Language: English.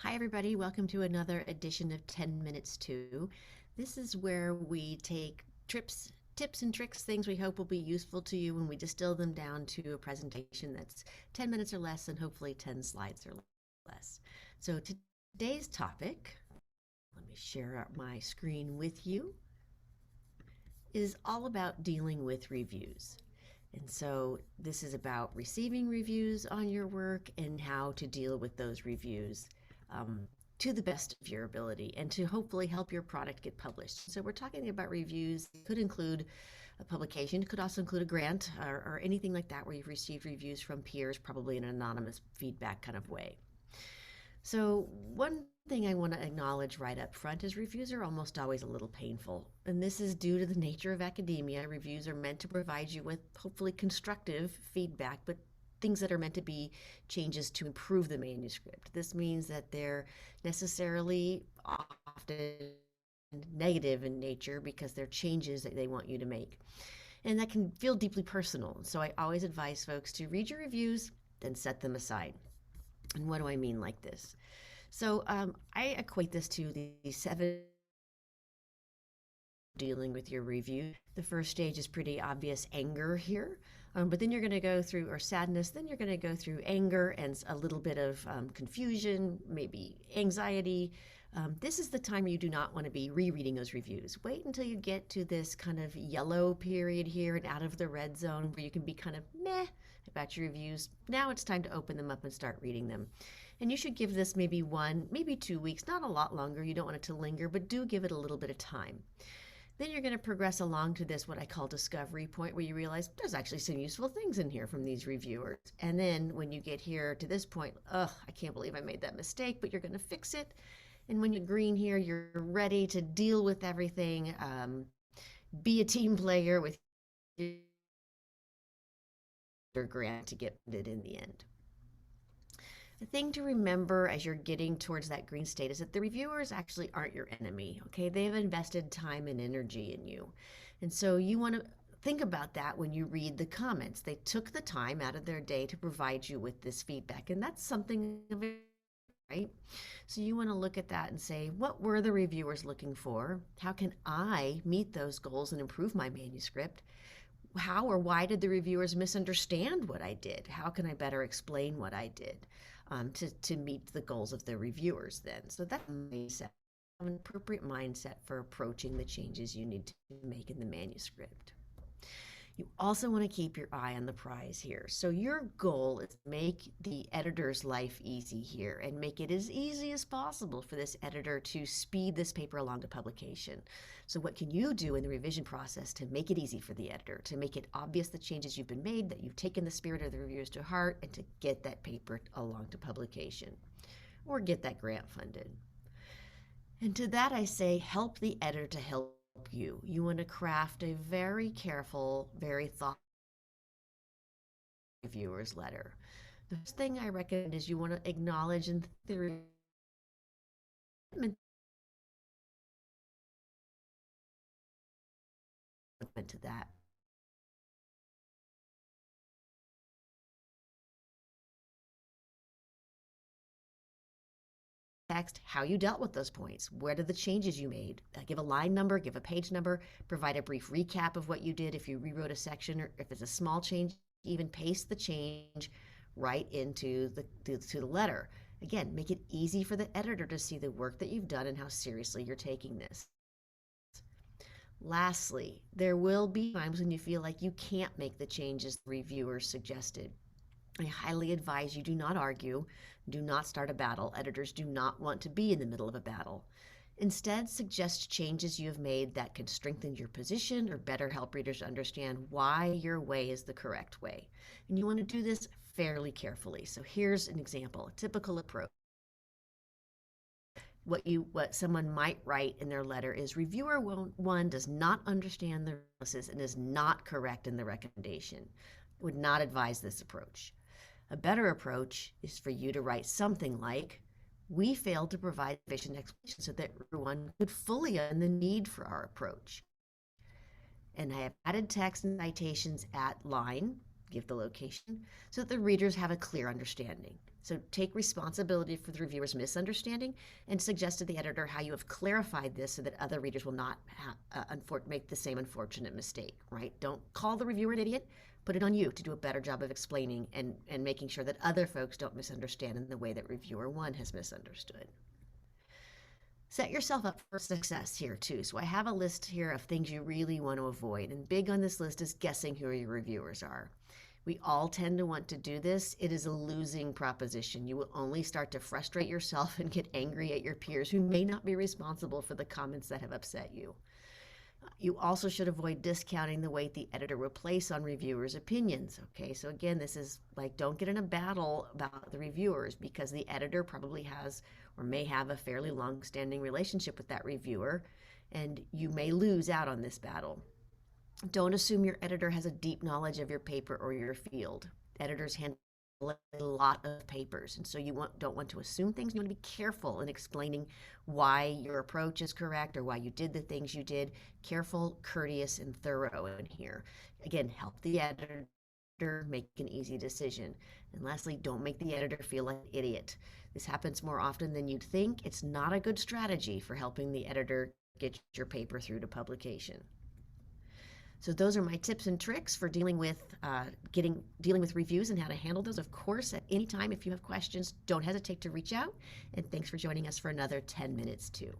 Hi, everybody. Welcome to another edition of 10 Minutes 2. This is where we take tips and tricks, things we hope will be useful to you, and we distill them down to a presentation that's 10 minutes or less and hopefully 10 slides or less. So today's topic, let me share out my screen with you, is all about dealing with reviews. And so this is about receiving reviews on your work and how to deal with those reviews to the best of your ability and to hopefully help your product get published. So we're talking about reviews. It could include a publication. It could also include a grant or anything like that where you've received reviews from peers, probably in an anonymous feedback kind of way. So one thing I want to acknowledge right up front is reviews are almost always a little painful. And this is due to the nature of academia. Reviews are meant to provide you with hopefully constructive feedback, but things that are meant to be changes to improve the manuscript. This means that they're necessarily often negative in nature because they're changes that they want you to make. And that can feel deeply personal. So I always advise folks to read your reviews, then set them aside. And what do I mean like this? So I equate this to the 7 dealing with your review. The first stage is pretty obvious anger here, but then you're going to go through, or sadness, then you're going to go through anger and a little bit of confusion, maybe anxiety. This is the time you do not want to be rereading those reviews. Wait until you get to this kind of yellow period here and out of the red zone where you can be kind of meh about your reviews. Now it's time to open them up and start reading them. And you should give this maybe 1, maybe 2 weeks, not a lot longer. You don't want it to linger, but do give it a little bit of time. Then you're going to progress along to this, what I call discovery point, where you realize there's actually some useful things in here from these reviewers. And then when you get here to this point, I can't believe I made that mistake, but you're going to fix it. And when you're green here, you're ready to deal with everything, be a team player with your grant to get it in the end. The thing to remember as you're getting towards that green state is that the reviewers actually aren't your enemy, okay? They've invested time and energy in you. And so you want to think about that when you read the comments. They took the time out of their day to provide you with this feedback, and that's something, right? So you want to look at that and say, what were the reviewers looking for? How can I meet those goals and improve my manuscript? How or why did the reviewers misunderstand what I did? How can I better explain what I did to meet the goals of the reviewers then? So that's an appropriate mindset for approaching the changes you need to make in the manuscript. You also want to keep your eye on the prize here. So your goal is to make the editor's life easy here and make it as easy as possible for this editor to speed this paper along to publication. So what can you do in the revision process to make it easy for the editor, to make it obvious the changes you've been made, that you've taken the spirit of the reviewers to heart, and to get that paper along to publication or get that grant funded? And to that I say, help the editor to help you. You want to craft a very careful, very thoughtful reviewer's letter. The first thing I recommend is you want to acknowledge in theory to that. Text how you dealt with those points. What are the changes you made? Give a line number, give a page number, provide a brief recap of what you did if you rewrote a section, or if it's a small change, even paste the change right into the letter. Again, make it easy for the editor to see the work that you've done and how seriously you're taking this. Lastly, there will be times when you feel like you can't make the changes the reviewers suggested. I highly advise you do not argue, do not start a battle. Editors do not want to be in the middle of a battle. Instead, suggest changes you have made that can strengthen your position or better help readers understand why your way is the correct way. And you want to do this fairly carefully. So here's an example, a typical approach. What someone might write in their letter is, reviewer 1 does not understand the analysis and is not correct in the recommendation. Would not advise this approach. A better approach is for you to write something like, we failed to provide sufficient explanation so that everyone could fully understand the need for our approach. And I have added text and citations at line, give the location so that the readers have a clear understanding. So take responsibility for the reviewer's misunderstanding and suggest to the editor how you have clarified this so that other readers will not make the same unfortunate mistake, right? Don't call the reviewer an idiot. Put it on you to do a better job of explaining and making sure that other folks don't misunderstand in the way that reviewer one has misunderstood. Set yourself up for success here too. So I have a list here of things you really want to avoid, and big on this list is guessing who your reviewers are. We all tend to want to do this. It is a losing proposition. You will only start to frustrate yourself and get angry at your peers who may not be responsible for the comments that have upset you. You also should avoid discounting the weight the editor will place on reviewers' opinions. Okay, so again, this is like, don't get in a battle about the reviewers because the editor probably has or may have a fairly long-standing relationship with that reviewer, and you may lose out on this battle. Don't assume your editor has a deep knowledge of your paper or your field. Editors handle a lot of papers, and so you don't want to assume things. You want to be careful in explaining why your approach is correct or why you did the things you did. Careful, courteous, and thorough in here. Again, help the editor make an easy decision. And lastly, don't make the editor feel like an idiot. This happens more often than you'd think. It's not a good strategy for helping the editor get your paper through to publication. So those are my tips and tricks for dealing with reviews and how to handle those. Of course, at any time, if you have questions, don't hesitate to reach out. And thanks for joining us for another 10 minutes too.